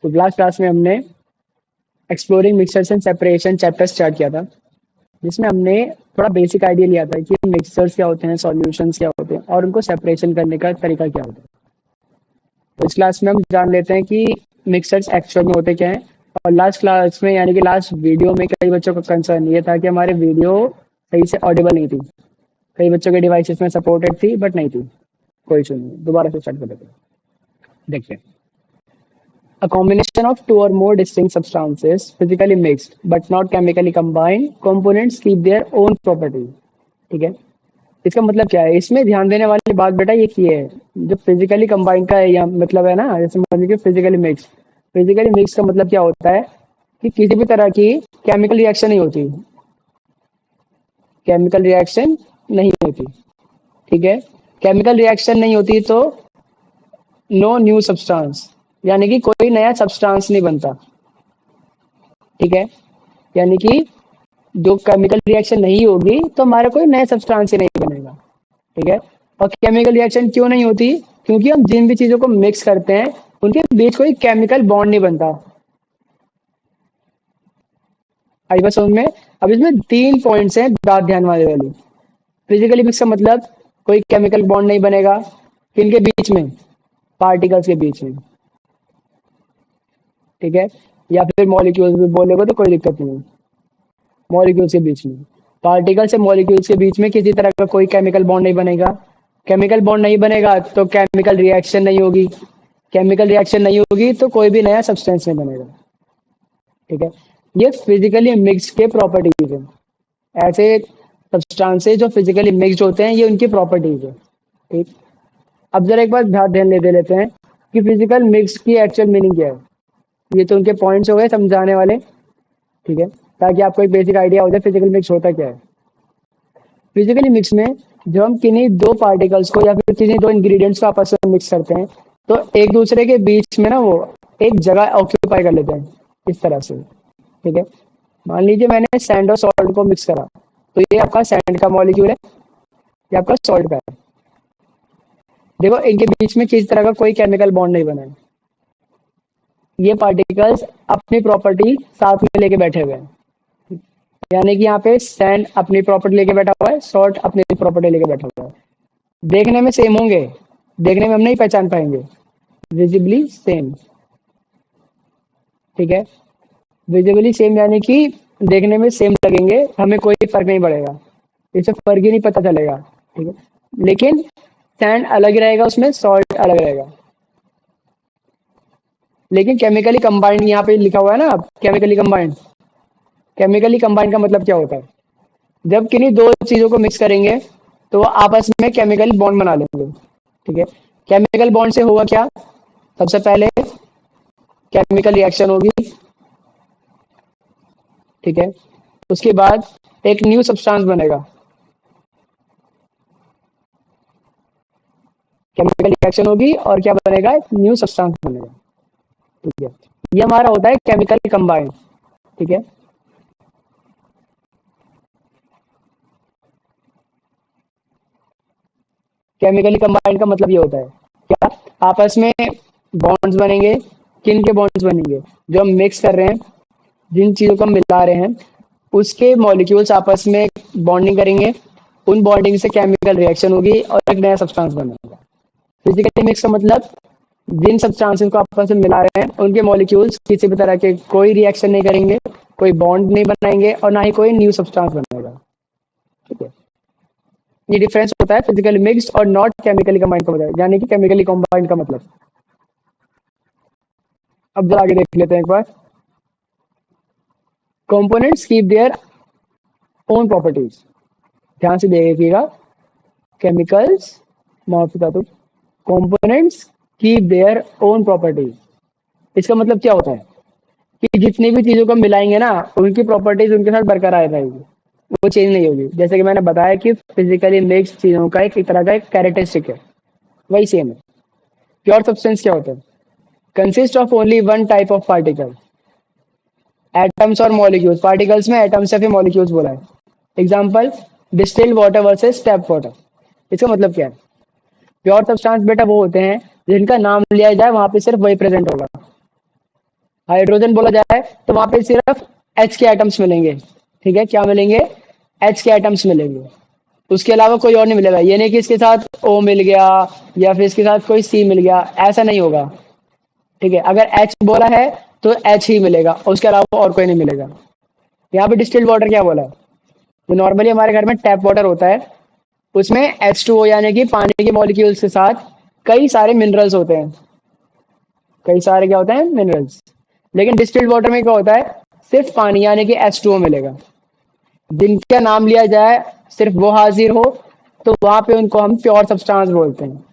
तो last class में हमने exploring mixtures and separation chapter start किया था, जिसमें हमने थोड़ा बेसिक आइडिया लिया था कि मिक्सचर्स क्या होते हैं, सॉल्यूशंस क्या होते हैं और उनको सेपरेशन करने का तरीका क्या होता है। तो इस क्लास में हम जान लेते हैं कि मिक्सचर्स एक्चुअल में होते क्या हैं। और लास्ट क्लास में यानी कि लास्ट वीडियो में कई बच्चों का कंसर्न ये था कि हमारे वीडियो सही से ऑडिबल नहीं थी। कई बच्चों के डिवाइसेस में सपोर्टेड थी बट नहीं थी। कोई इशू नहीं, दोबारा से स्टार्ट कर देते हैं। देखते हैं। A combination of two or more distinct substances, physically mixed but not chemically combined, components keep their own properties. ठीक है, इसका मतलब क्या है? इसमें ध्यान देने वाली बात बेटा ये है, जो फिजिकली कंबाइंड का है, या मतलब है ना, जैसे मान लीजिए फिजिकली मिक्स। फिजिकली मिक्स का मतलब क्या होता है कि किसी भी तरह की केमिकल रिएक्शन नहीं होती। केमिकल रिएक्शन नहीं होती, ठीक है। केमिकल रिएक्शन नहीं होती तो नो न्यू सब्सटेंस, यानी कि कोई नया सब्सटेंस नहीं बनता, ठीक है। यानी कि जो केमिकल रिएक्शन नहीं होगी तो हमारा कोई नया सब्सटेंस ही नहीं बनेगा, ठीक है। और केमिकल रिएक्शन क्यों नहीं होती? क्योंकि हम जिन भी चीजों को मिक्स करते हैं उनके बीच कोई केमिकल बॉन्ड नहीं बनता। आई बात समझ में? अब इसमें 3 पॉइंट्स हैं बात ध्यान वाली। फिजिकली मिक्स का मतलब कोई केमिकल बॉन्ड नहीं बनेगा, किनके बीच में? पार्टिकल्स के बीच में, ठीक है। या फिर मॉलिक्यूल्स भी बोलेगा तो कोई दिक्कत नहीं है। मॉलिक्यूल्स के बीच में, पार्टिकल से मॉलिक्यूल्स के बीच में किसी तरह का कोई केमिकल बॉन्ड नहीं बनेगा। केमिकल बॉन्ड नहीं बनेगा तो केमिकल रिएक्शन नहीं होगी। केमिकल रिएक्शन नहीं होगी तो कोई भी नया सब्सटेंस नहीं बनेगा, ठीक है। ये फिजिकली मिक्स के प्रॉपर्टीज है। ऐसे सब्सटेंसेस जो फिजिकली मिक्स्ड होते हैं, ये उनकी प्रॉपर्टीज है, ठीक। अब जरा एक बार ध्यान दे लेते हैं कि फिजिकल मिक्स की एक्चुअल मीनिंग क्या है। ये तो उनके पॉइंट्स हो गए समझाने वाले, ठीक है, ताकि आपको एक बेसिक आइडिया हो जाए फिजिकल मिक्स होता क्या है। फिजिकली मिक्स में जब हम किन्हीं दो पार्टिकल्स को या फिर किन्हीं दो इंग्रेडिएंट्स को आपस में मिक्स करते हैं तो एक दूसरे के बीच में ना वो एक जगह ऑक्यूपाई कर लेते हैं, इस तरह से, ठीक है। मान लीजिए मैंने सैंड और सॉल्ट को मिक्स करा, तो ये आपका सैंड का मॉलिक्यूल है, ये आपका सॉल्ट का है। देखो इनके बीच में किसी तरह का कोई केमिकल बॉन्ड नहीं बना है। ये पार्टिकल्स अपनी प्रॉपर्टी साथ में लेके बैठे हुए हैं, यानी कि यहाँ पे सैंड अपनी प्रॉपर्टी लेके बैठा हुआ है, सॉल्ट अपनी प्रॉपर्टी लेके बैठा हुआ है। देखने में सेम होंगे, देखने में हम नहीं पहचान पाएंगे, विजिबली सेम, ठीक है। विजिबली सेम यानी कि देखने में सेम लगेंगे, हमें कोई फर्क नहीं पड़ेगा, इससे फर्क ही नहीं पता चलेगा, ठीक है। लेकिन सैंड अलग रहेगा, उसमें सॉल्ट अलग रहेगा। लेकिन केमिकली कंबाइंड यहाँ पे लिखा हुआ है ना, केमिकली कंबाइंड। केमिकली कंबाइंड का मतलब क्या होता है? जब किन्हीं दो चीजों को मिक्स करेंगे तो वो आपस में केमिकल बॉन्ड बना लेंगे, ठीक है। केमिकल बॉन्ड से होगा क्या? सबसे पहले केमिकल रिएक्शन होगी, ठीक है। उसके बाद एक न्यू सब्सटेंस बनेगा, केमिकल रिएक्शन होगी और क्या बनेगा? एक न्यू सब्सटेंस बनेगा, ठीक है। ये हमारा होता है केमिकल कंबाइंड, ठीक है। केमिकली कंबाइंड का मतलब ये होता है क्या? आपस में बॉन्ड्स बनेंगे। किन के बॉन्ड्स बनेंगे? जो हम मिक्स कर रहे हैं, जिन चीजों को हम मिला रहे हैं उसके मॉलिक्यूल्स आपस में बॉन्डिंग करेंगे। उन बॉन्डिंग से केमिकल रिएक्शन होगी और एक नया सब्सटेंस बनेगा। फिजिकली मिक्स का मतलब जिन सब्सटेंसेस को आपस में मिला रहे हैं उनके मॉलिक्यूल्स किसी भी तरह के कोई रिएक्शन नहीं करेंगे, कोई बॉन्ड नहीं बनाएंगे और ना ही कोई न्यू सब्सटेंस बनेगा, ठीक है। ये डिफरेंस होता है फिजिकली मिक्स्ड और नॉट केमिकली कंबाइंड का मतलब, यानी कि केमिकली कंबाइंड का मतलब। अब जरा आगे देख लेते हैं एक बार। Components keep their own properties, ध्यान से देखिएगा। केमिकल्स धातु components keep their own properties, इसका मतलब क्या होता है कि जितनी भी चीजों को मिलाएंगे ना उनकी प्रॉपर्टीज उनके साथ बरकरार रहेगी, वो चेंज नहीं होगी। जैसे कि मैंने बताया कि फिजिकली मिक्स चीजों का एक तरह का एक कैरेक्टरिस्टिक है, वही सेम है। प्योर सब्सटेंस क्या होता है? Consist of only one type of particle, atoms और मॉलिक्यूल्स। पार्टिकल्स में एटम्स या फिर मॉलिक्यूल्स बोला है। Example distilled water versus tap water. इसका मतलब क्या है? प्योर सब्सटेंस बेटा वो होते हैं जिनका नाम लिया जाए वहां पे सिर्फ वही प्रेजेंट होगा, हाइड्रोजन बोला जाए तो वहां पे सिर्फ एच के एटम्स मिलेंगे। ठीक है, क्या मिलेंगे? एच के एटम्स मिलेंगे, उसके अलावा कोई और नहीं मिलेगा। ये नहीं कि इसके साथ ओ मिल गया या फिर इसके साथ कोई सी मिल गया, ऐसा नहीं होगा। ठीक है, अगर एच बोला है तो एच ही मिलेगा, उसके अलावा और कोई नहीं मिलेगा। यहाँ पे डिस्टिल्ड वाटर क्या बोला है? तो नॉर्मली हमारे घर में टैप वाटर होता है, उसमें H2O यानी कि पानी के मॉलिक्यूल्स के साथ कई सारे मिनरल्स होते हैं। कई सारे क्या होते हैं? मिनरल्स। लेकिन डिस्टिल्ड वाटर में क्या होता है? सिर्फ पानी यानी कि H2O मिलेगा। जिनका नाम लिया जाए सिर्फ वो हाजिर हो तो वहां पे उनको हम प्योर सब्सटेंस बोलते हैं।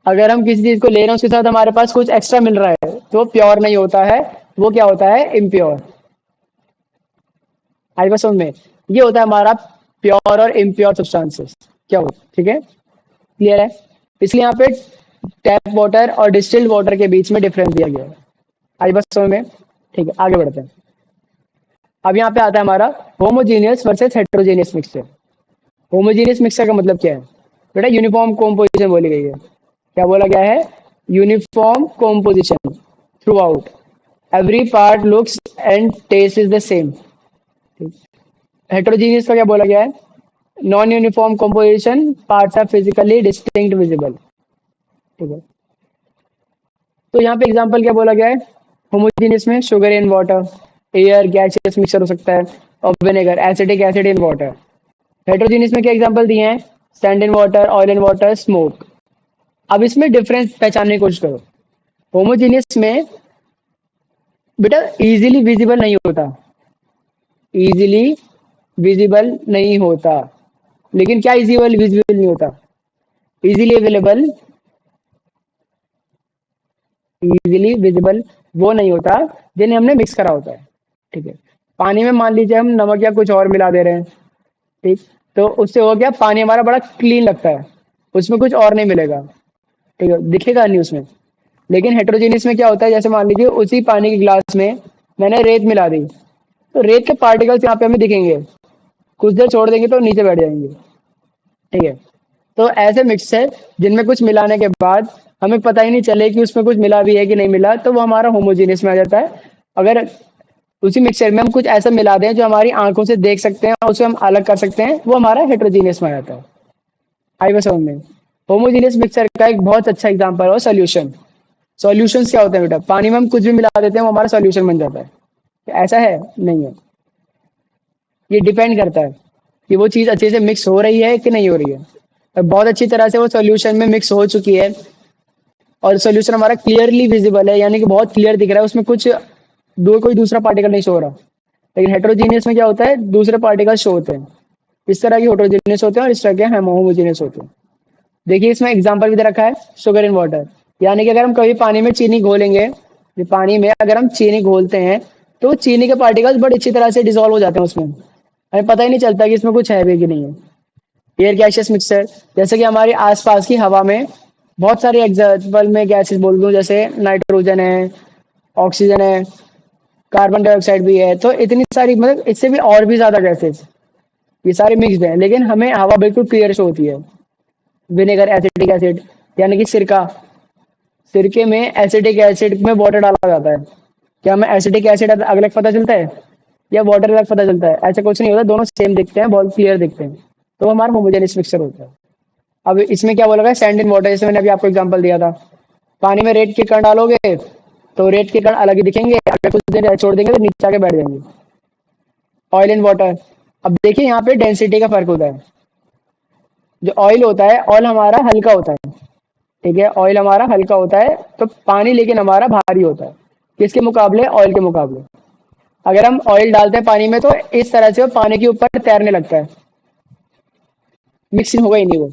अगर हम किसी चीज को ले रहे हैं उसके साथ हमारे पास कुछ एक्स्ट्रा मिल रहा है तो वो प्योर नहीं होता है, वो क्या होता है? इम्प्योर। आई बात समझ में? ये होता है हमारा प्योर और इम्प्योर सब्सटेंसेस क्या हो। ठीक है, क्लियर है? इसलिए यहाँ पे टैप वाटर और डिस्टिल्ड वाटर के बीच में डिफरेंस दिया गया है। आई बात समझ में? ठीक है, आगे बढ़ते हैं। अब यहाँ पे आता है हमारा homogeneous versus heterogeneous mixture. Homogeneous mixture का मतलब क्या है? बेटा यूनिफॉर्म कॉम्पोजिशन बोली गई है। क्या बोला गया है? Uniform composition throughout, every part looks and taste is the same. Heterogeneous का क्या बोला गया है? Non uniform composition, parts are physically distinct visible. ठीक है, तो यहाँ पे एग्जांपल क्या बोला गया है? होमोजीनियस में sugar in water, air gaseous mixture हो सकता है, और vinegar acidic acid in water. Heterogeneous में क्या एग्जांपल दिए हैं? Sand in water, oil in water, smoke. अब इसमें डिफरेंस पहचानने की कोशिश करो। होमोजीनियस में बेटा इजीली विजिबल नहीं होता, इजीली विजिबल नहीं होता। लेकिन क्या इजीली विजिबल नहीं होता? इजीली अवेलेबल, इजीली विजिबल वो नहीं होता जिन्हें हमने मिक्स करा होता है। ठीक है, पानी में मान लीजिए हम नमक या कुछ और मिला दे रहे हैं, ठीक, तो उससे हो गया पानी हमारा बड़ा क्लीन लगता है, उसमें कुछ और नहीं मिलेगा। ठीक है, दिखेगा नहीं उसमें। लेकिन हेट्रोजीनियस में क्या होता है? जैसे मान लीजिए उसी पानी के ग्लास में मैंने रेत मिला दी, तो रेत के पार्टिकल्स यहाँ पे हमें दिखेंगे, कुछ देर छोड़ देंगे तो नीचे बैठ जाएंगे। ठीक है, तो ऐसे मिक्सचर जिनमें कुछ मिलाने के बाद हमें पता ही नहीं चले कि उसमें कुछ मिला भी है कि नहीं मिला, तो वो हमारा होमोजीनियस में आ जाता है। अगर उसी मिक्सचर में हम कुछ ऐसा मिला दें जो हमारी आंखों से देख सकते हैं और उसे हम अलग कर सकते हैं, वो हमारा हेट्रोजीनियस में आ जाता है। आई बस समझ में? होमोजीनियस मिक्सचर का एक बहुत अच्छा एग्जांपल है सॉल्यूशन। सॉल्यूशंस क्या होते हैं बेटा? पानी में हम कुछ भी मिला देते हैं वो हमारा सॉल्यूशन बन जाता है। ऐसा है? नहीं है। ये डिपेंड करता है कि वो चीज़ अच्छे से मिक्स हो रही है कि नहीं हो रही है। और बहुत अच्छी तरह से वो सॉल्यूशन में मिक्स हो चुकी है और सॉल्यूशन हमारा क्लियरली विजिबल है, यानी कि बहुत क्लियर दिख रहा है, उसमें कुछ कोई दूसरा पार्टिकल नहीं शो हो रहा। लेकिन हेट्रोजीनियस में क्या होता है? दूसरे पार्टिकल शो होते हैं। इस तरह की हेट्रोजीनियस होते हैं और इस तरह के होमोजीनियस होते हैं। देखिए इसमें एग्जांपल भी दे रखा है, शुगर इन वाटर। यानी कि अगर हम कभी पानी में चीनी घोलेंगे, ये पानी में अगर हम चीनी घोलते हैं तो चीनी के पार्टिकल्स बड़ी अच्छी तरह से डिसॉल्व हो जाते हैं उसमें, हमें पता ही नहीं चलता कि इसमें कुछ है भी कि नहीं है। एयर गैसियस मिक्सचर, जैसे कि हमारे आसपास की हवा में बहुत सारे एग्जाम्पल में गैसेस बोल दूं, जैसे नाइट्रोजन है, ऑक्सीजन है, कार्बन डाइऑक्साइड भी है, तो इतनी सारी मतलब इससे भी और भी ज्यादा गैसेस, ये सारे मिक्स्ड हैं, लेकिन हमें हवा बिल्कुल क्लियर शो होती है। विनेगर एसिडिक एसिड यानी कि सिरका, सिरके में एसिडिक एसिड में वाटर डाला जाता है, क्या हमें एसिडिक एसिड अलग पता चलता है या वाटर अलग पता चलता है? ऐसा कुछ नहीं होता, दोनों सेम दिखते हैं, बहुत क्लियर दिखते हैं, तो हमारा होमोजेनियस मिक्सचर होता है। अब इसमें क्या बोला गया? सैंड इन वाटर, जैसे मैंने अभी आपको एग्जांपल दिया था। पानी में रेत के कण डालोगे तो रेत के कण अलग ही दिखेंगे, अगर कुछ देर छोड़ देंगे तो नीचे आके बैठ जाएंगे। ऑयल इन वाटर, अब देखिए यहाँ पे डेंसिटी का फर्क होता है। जो ऑयल होता है, ऑयल हमारा हल्का होता है, ठीक है, ऑयल हमारा हल्का होता है, तो पानी लेकिन हमारा भारी होता है। किसके मुकाबले? ऑयल के मुकाबले। अगर हम ऑयल डालते हैं पानी में तो इस तरह से वो पानी के ऊपर तैरने लगता है, मिक्सिंग होगा ही नहीं वो।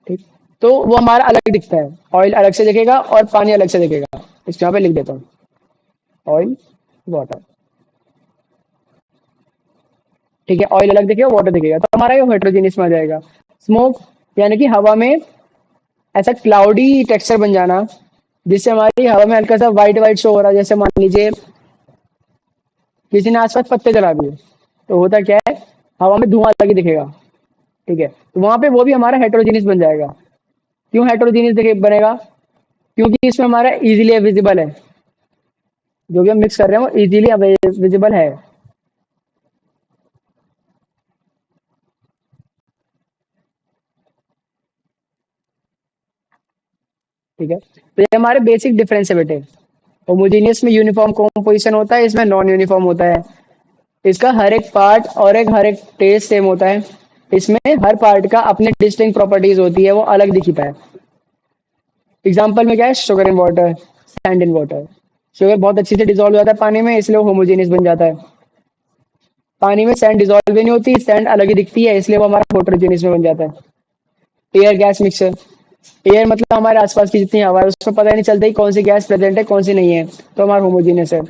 ठीक, तो वो हमारा अलग दिखता है, ऑयल अलग से दिखेगा और पानी अलग से दिखेगा। इस यहाँ पे लिख देता हूँ, ऑयल वाटर। ठीक है, ऑयल अलग दिखेगा, वाटर दिखेगा, तो हमारा ये हेट्रोजीनियस में आ जाएगा। स्मोक यानी कि हवा में ऐसा क्लाउडी टेक्सचर बन जाना जिससे हमारी हवा में हल्का सा व्हाइट व्हाइट शो हो रहा है। जैसे मान लीजिए किसी ने आसपास पत्ते जला दिए, तो होता क्या है? हवा में धुआं अलग ही दिखेगा। ठीक है, तो वहां पे वो भी हमारा हेट्रोजीनियस बन जाएगा। क्यों हेट्रोजीनियस दिखे बनेगा? क्योंकि इसमें हमारा इजीली विजिबल है, जो भी हम मिक्स कर रहे हैं वो इजीली विजिबल है। ठीक है, तो ये हमारे बेसिक डिफरेंस है बेटे। होमोजीनियस में यूनिफॉर्म कॉम्पोजिशन होता है, इसमें नॉन यूनिफॉर्म होता है। इसका हर एक पार्ट और एक हर एक टेस्ट सेम होता है। इसमें हर पार्ट का अपनी डिस्टिंक्ट प्रॉपर्टीज होती है, वो अलग दिखता है। एग्जाम्पल में क्या है, sugar in water, sand in water. Sugar बहुत अच्छी से डिजोल्व हो जाता है पानी में, इसलिए वो होमोजीनियस बन जाता है। पानी में सैंड डिजोल्व भी नहीं होती, सैंड अलग ही दिखती है, इसलिए वो हमारा होटरोजीनियस में बन जाता है। एयर गैस मिक्सचर, एयर मतलब हमारे आसपास की जितनी हवा है उसमें पता ही नहीं चलता कि कौन सी गैस प्रेजेंट है कौन सी नहीं है, तो हमारा होमोजीनियस है।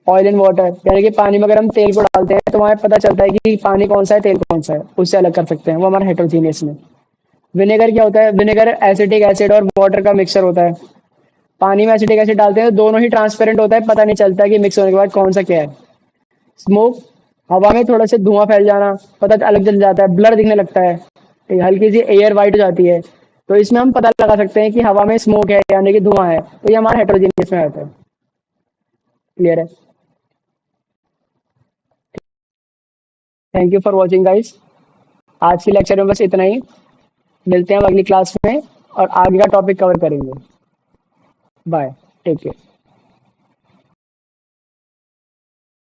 ऑयल एंड वाटर, यानी कि पानी में अगर हम तेल को डालते हैं तो हमें पता चलता है कि पानी कौन सा है तेल कौन सा है, उससे अलग कर सकते हैं, वो हमारा हेट्रोजीनियस में। विनेगर क्या होता है, विनेगर एसिटिक एसिड और वाटर का मिक्सचर होता है। पानी में एसिटिक एसिड डालते हैं तो दोनों ही ट्रांसपेरेंट होता है, पता नहीं चलता कि मिक्स होने के बाद कौन सा क्या है। स्मोक, हवा में थोड़ा सा धुआं फैल जाना, पता अलग चल जाता है, ब्लर दिखने लगता है, एक हल्की सी एयर वाइट हो जाती है, तो इसमें हम पता लगा सकते हैं कि हवा में स्मोक है यानी कि धुआं है, तो ये हमारा हेट्रोजीनियस में आता है। क्लियर है? Thank you for watching guys. आज के लेक्चर में बस इतना ही। मिलते हैं हम अगली क्लास में और आगे का टॉपिक कवर करेंगे। Bye, take care.